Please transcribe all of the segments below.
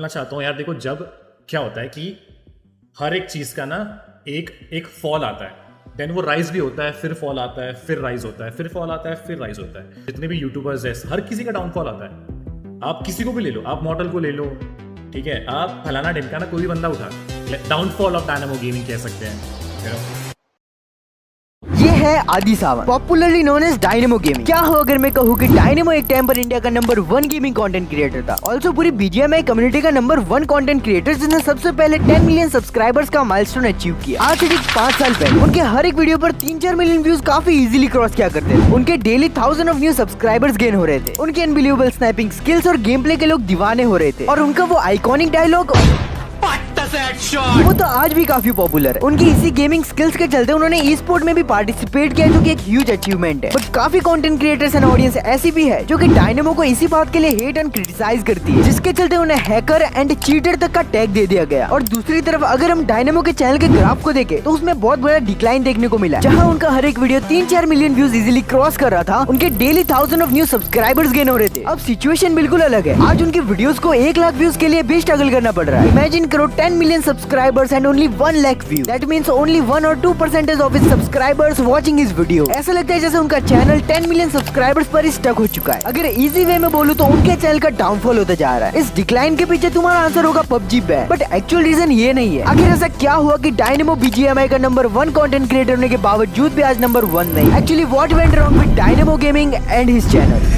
बोलना चाहता हूँ यार, देखो जब क्या होता है कि हर एक चीज का ना एक फॉल आता है, देन वो राइज भी होता है, फिर फॉल आता है, फिर राइज होता है, फिर फॉल आता है, फिर राइज होता है। जितने भी यूट्यूबर्स हैं हर किसी का डाउनफॉल आता है। आप किसी को भी ले लो, आप मॉडल को ले लो, ठीक है, आप फलाना ढिमकाना कोई भी बंदा उठा, डाउनफॉल ऑफ डायनामो गेमिंग कह सकते हैं। ये है Aadi Sawant, popularly known as Dynamo gaming. क्या हो अगर मैं कहूँ कि डायनेमो एक टाइम पर इंडिया का नंबर 1 गेमिंग कंटेंट क्रिएटर था, ऑल्सो पूरी बीजीएमआई कम्युनिटी का नंबर 1 कंटेंट क्रिएटर, जिसने सबसे पहले 10 मिलियन सब्सक्राइबर्स का माइलस्टोन अचीव किया। आज से ठीक 5 साल पहले उनके हर एक वीडियो पर 3-4 मिलियन व्यूज काफी इजीली क्रॉस किया करते थे। उनके daily 1000 of new subscribers gain हो रहे थे। उनके अनबिलीवेबल स्नाइपिंग स्किल्स और गेम प्ले के लोग दीवाने हो रहे थे, और उनका वो आइकॉनिक डायलॉग वो तो आज भी काफी पॉपुलर है। उनकी इसी गेमिंग स्किल्स के चलते उन्होंने ई स्पोर्ट में भी पार्टिसिपेट किया, जो कि एक ह्यूज अचीवमेंट है। बट काफी कंटेंट क्रिएटर्स एंड ऑडियंस ऐसी भी है जो कि डायनेमो को इसी बात के लिए हेट एंड क्रिटिसाइज करती है, जिसके चलते उन्हें हैकर एंड चीटर तक का टैग दे दिया गया। और दूसरी तरफ अगर हम डायनेमो के चैनल के ग्राफ को देखें तो उसमें बहुत बड़ा डिक्लाइन देखने को मिला। जहाँ उनका हर एक video 3-4 million views easily cross कर रहा था, उनके daily 1000 of new subscribers gain हो रहे थे। अब सिचुएशन बिल्कुल अलग है। आज उनकी वीडियोस को 1 लाख व्यूज के लिए भी स्ट्रगल करना पड़ रहा है। इमेजिन करो 10 million subscribers and only 1 lakh view. That means only 1 or 2% of his subscribers watching his video. ऐसा लगता है जैसे उनका चैनल 10 मिलियन सब्सक्राइबर्स पर स्टक हो चुका है। अगर इजी वे में बोलूं तो उनके चैनल का डाउनफॉल होता जा रहा है। इस डिक्लाइन के पीछे तुम्हारा आंसर होगा PUBG ban, but actual reason ये नहीं है। आखिर ऐसा क्या हुआ कि डायनेमो बीजीएमआई का नंबर 1 कंटेंट क्रिएटर होने के बावजूद भी आज नंबर 1 नहीं? Actually what went wrong with Dynamo gaming and his channel?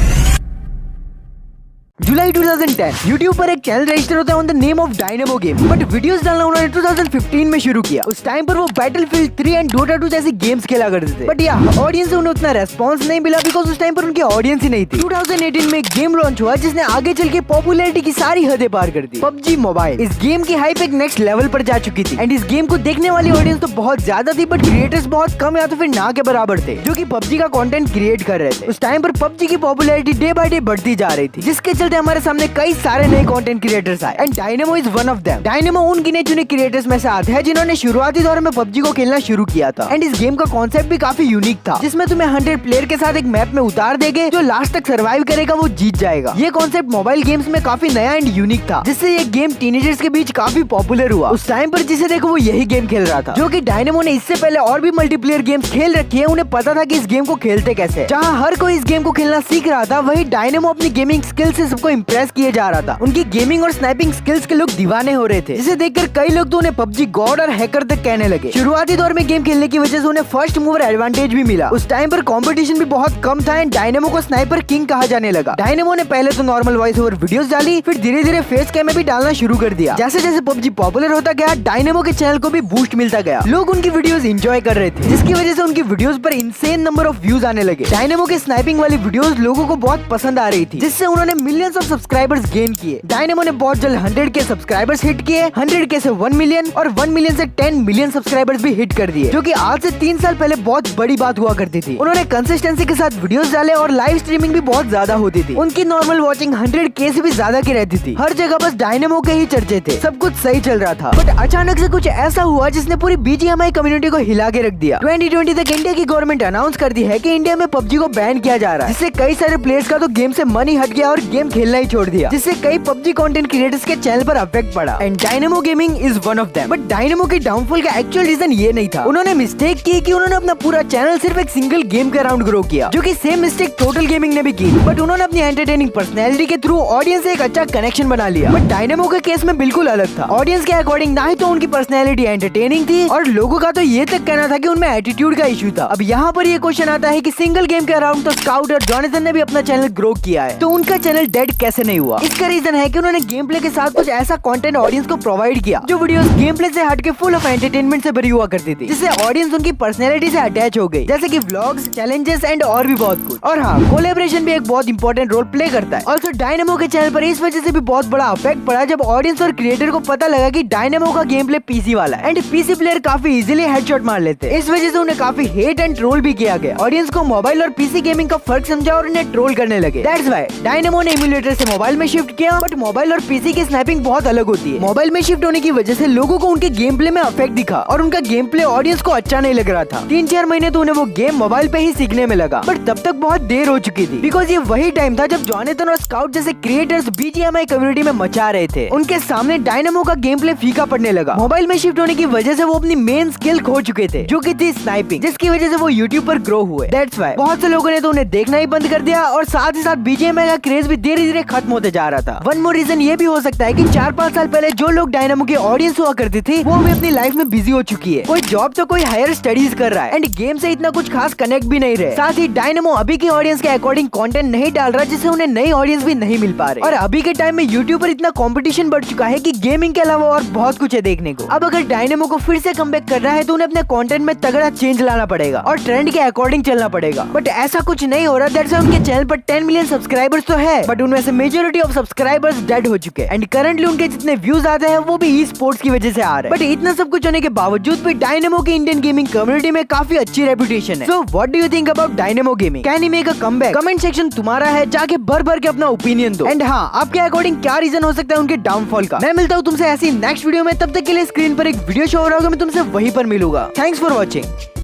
जुलाई 2010 YouTube पर एक चैनल रजिस्टर होता है on the name of Dynamo game, but videos डालना उन्होंने 2015 में शुरू किया। उस टाइम पर वो बैटलफील्ड 3 एंड Dota 2 जैसी गेम्स खेला करते थे, बट ऑडियंस से उन्हें उतना रेस्पॉन्स नहीं मिला, बिकॉज उस टाइम पर उनकी ऑडियंस ही नहीं थी। 2018 में एक गेम लॉन्च हुआ जिसने आगे चल के पॉपुलैरिटी की सारी हदें पार कर दी, PUBG मोबाइल। इस गेम की हाइप एक नेक्स्ट लेवल पर जा चुकी थी, एंड इस गेम को देखने वाली ऑडियंस तो बहुत ज्यादा थी, बट क्रिएटर्स बहुत कम या तो फिर ना के बराबर थे जो कि PUBG का कंटेंट क्रिएट कर रहे थे। उस टाइम पर PUBG की पॉपुलैरिटी डे बाय डे बढ़ती जा रही थी, जिसके चलते हमारे सामने कई सारे नए कंटेंट क्रिएटर्स आए, and dynamo is one of them. Dynamo उन गिने चुने क्रिएटर्स में से आता है जिन्होंने शुरुआती दौर में PUBG को खेलना शुरू किया था। एंड इस गेम का कॉन्सेप्ट भी काफी यूनिक था, जिसमें तुम्हें 100 प्लेयर के साथ एक मैप में उतार देंगे, जो लास्ट तक सर्वाइव करेगा वो जीत जाएगा। ये कॉन्सेप्ट मोबाइल गेम्स में काफी नया एंड यूनिक था, जिससे ये गेम टीनेजर्स के बीच काफी पॉपुलर हुआ। उस टाइम पर जिसे देखो वो यही गेम खेल रहा था, जो कि डायनेमो ने इससे पहले और भी मल्टीप्लेयर गेम्स खेल रखी है। उन्हें पता था कि इस गेम को खेलते कैसे। जहाँ हर कोई इस गेम को खेलना सीख रहा था, वही डायनेमो अपनी गेमिंग स्किल से सबको इम्प्रेस किए जा रहा था। उनकी गेमिंग और स्नाइपिंग स्किल्स के लोग दीवाने हो रहे थे, जिसे देखकर कई लोग तो उन्हें PUBG गॉड और हैकर तक कहने लगे। शुरुआती दौर में गेम खेलने की वजह से उन्हें फर्स्ट मूवर एडवांटेज भी मिला। उस टाइम पर कंपटीशन भी बहुत कम था, एंड डायनेमो को स्नाइपर किंग कहा जाने लगा। डायनेमो ने पहले तो नॉर्मल वॉइस ओवर वीडियोस डाली, फिर धीरे धीरे फेस कैम भी डालना शुरू कर दिया। जैसे जैसे PUBG पॉपुलर होता गया, डायनेमो के चैनल को भी बूस्ट मिलता गया। लोग उनकी वीडियोस एंजॉय कर रहे थे, जिसकी वजह से उनकी वीडियोस पर इंसेन नंबर ऑफ व्यूज आने लगे। डायनेमो के स्नाइपिंग वाली वीडियोस लोगों को बहुत पसंद आ रही थी, जिससे उन्होंने मिलियंस ऑफ सब्सक्राइबर्स गेन किए। डायनेमो ने बहुत जल्द 100 के सब्सक्राइबर्स हिट किए, 100 के से 1 मिलियन और 1 मिलियन से 10 मिलियन सब्सक्राइबर्स भी हिट कर दिए, जो कि आज से 3 साल पहले बहुत बड़ी बात हुआ करती थी। उन्होंने कंसिस्टेंसी के साथ वीडियोस डाले और लाइव स्ट्रीमिंग भी बहुत ज्यादा होती थी। उनकी नॉर्मल वॉचिंग 100 के से भी ज्यादा की रहती थी। हर जगह बस डायनेमो के ही चर्चे थे, सब कुछ सही चल रहा था। बट अचानक से कुछ ऐसा हुआ जिसने पूरी बीजीएमआई कम्युनिटी को हिला के रख दिया। 2020 तक इंडिया की गवर्नमेंट अनाउंस कर दी है कि इंडिया में PUBG को बैन किया जा रहा है, जिससे कई सारे प्लेयर्स का तो गेम से मन ही हट गया और गेम खेलना ही छोड़ दिया, जिससे कई PUBG कंटेंट क्रिएटर्स के चैनल पर अफेक्ट पड़ा, and dynamo gaming is one of them. But dynamo के डाउनफॉल का एक्चुअल रीजन ये नहीं था। उन्होंने मिस्टेक की कि उन्होंने अपना पूरा चैनल सिर्फ एक सिंगल गेम के अराउंड ग्रो किया, जो कि सेम मिस्टेक टोटल गेमिंग ने भी की। बट उन्होंने अपनी एंटरटेनिंग पर्सनैलिटी के थ्रू ऑडियंस से एक अच्छा कनेक्शन बना लिया। बट डायनेमो के केस में बिल्कुल अलग था। ऑडियंस के अकॉर्डिंग ना ही तो उनकी पर्सनैलिटी एंटरटेनिंग थी, और लोगों का तो ये तक कहना था कि उनमें एटीट्यूड का इशू था। अब यहाँ पर ये क्वेश्चन आता है कि सिंगल गेम के अराउंड तो स्काउट और जॉनथन ने भी अपना चैनल ग्रो किया है, तो उनका चैनल डेड कैसे नहीं हुआ? इसका रीजन है कि उन्होंने गेम प्ले के साथ कुछ ऐसा कंटेंट ऑडियंस को प्रोवाइड किया जो वीडियोस गेम प्ले से हटके फुल ऑफ एंटरटेनमेंट से भरी हुआ करती थी, जिससे ऑडियंस उनकी पर्सनैलिटी से अटैच हो गई, जैसे कि व्लॉग्स, चैलेंजेस एंड और भी बहुत कुछ। और हाँ, कोलैबोरेशन भी एक बहुत इंपॉर्टेंट रोल प्ले करता है। ऑल्सो डायनेमो के चैनल पर इस वजह से भी बहुत बड़ा अफेक्ट पड़ा जब ऑडियंस और क्रिएटर को पता लगा कि डायनेमो का गेम प्ले पीसी वाला है, एंड पीसी प्लेयर काफी इजीली हेडशॉट मार लेते हैं। इस वजह से उन्हें काफी हेट एंड ट्रोल भी किया गया। ऑडियंस को मोबाइल और पीसी गेमिंग का फर्क समझा और उन्हें ट्रोल करने लगे। दैट्स व्हाई डायनेमो ने इम्यूलेटर थिएटर से मोबाइल में शिफ्ट किया, बट मोबाइल और पीसी की स्नैपिंग बहुत अलग होती है। मोबाइल में शिफ्ट होने की वजह से लोगों को उनके गेम प्ले में अफेक्ट दिखा और उनका गेम प्ले ऑडियंस को अच्छा नहीं लग रहा था। 3-4 महीने तो उन्हें वो गेम मोबाइल पे ही सीखने में लगा, बट तब तक बहुत देर हो चुकी थी, बिकॉज ये वही टाइम था जब जॉनथन और स्काउट जैसे क्रिएटर्स बीजीएमआई कम्युनिटी में मचा रहे थे। उनके सामने डायनामो का गेम प्ले फीका पड़ने लगा। मोबाइल में शिफ्ट होने की वजह से वो अपनी मेन स्किल खो चुके थे, जो कि थी स्नाइपिंग, जिसकी वजह से वो यूट्यूब पर ग्रो हुए। दैट्स व्हाई बहुत से लोगों ने तो उन्हें देखना ही बंद कर दिया और साथ ही साथ बीजीएमआई का क्रेज भी धीरे धीरे खत्म होते जा रहा था। वन मोर रीजन ये भी हो सकता है कि 4-5 साल पहले जो लोग डायनामो की ऑडियंस हुआ करती थी वो भी अपनी लाइफ में बिजी हो चुकी है। कोई जॉब तो कोई हायर स्टडीज कर रहा है एंड गेम से इतना कुछ खास कनेक्ट भी नहीं रहे। साथ ही डायनामो अभी की ऑडियंस के अकॉर्डिंग कंटेंट नहीं डाल रहा, जिससे उन्हें नई ऑडियंस भी नहीं मिल पा रही। और अभी के टाइम में यूट्यूब पर इतना कंपटीशन बढ़ चुका है कि गेमिंग के अलावा और बहुत कुछ है देखने को। अब अगर डायनामो को फिर से कमबैक कर रहा है तो उन्हें अपने कंटेंट में तगड़ा चेंज लाना पड़ेगा और ट्रेंड के अकॉर्डिंग चलना पड़ेगा, बट ऐसा कुछ नहीं हो रहा। दैट्स व्हाई उनके चैनल पर 10 मिलियन सब्सक्राइबर्स तो है, बट उनमें से मेजॉरिटी ऑफ सब्सक्राइबर्स डेड हो चुके हैं एंड करंटली उनके जितने व्यूज आते हैं वो भी ई स्पोर्ट्स की वजह से आ रहे हैं। बट इतना सब कुछ होने के बावजूद भी डायनामो की इंडियन गेमिंग कम्युनिटी में काफी अच्छी रेपुटेशन है। So what do you think about dynamo gaming? Can he make a comeback? Comment section तुम्हारा है, जाके भर भर के अपना ओपिनियन दो। एंड हाँ, आपके अकॉर्डिंग क्या रीजन हो सकता है उनके डाउनफॉल का? मैं मिलता हूँ तुमसे ऐसी नेक्स्ट वीडियो में, तब तक के लिए स्क्रीन पर एक वीडियो शो हो रहा होगा, मैं तुमसे वहीं पर मिलूंगा। Thanks for watching.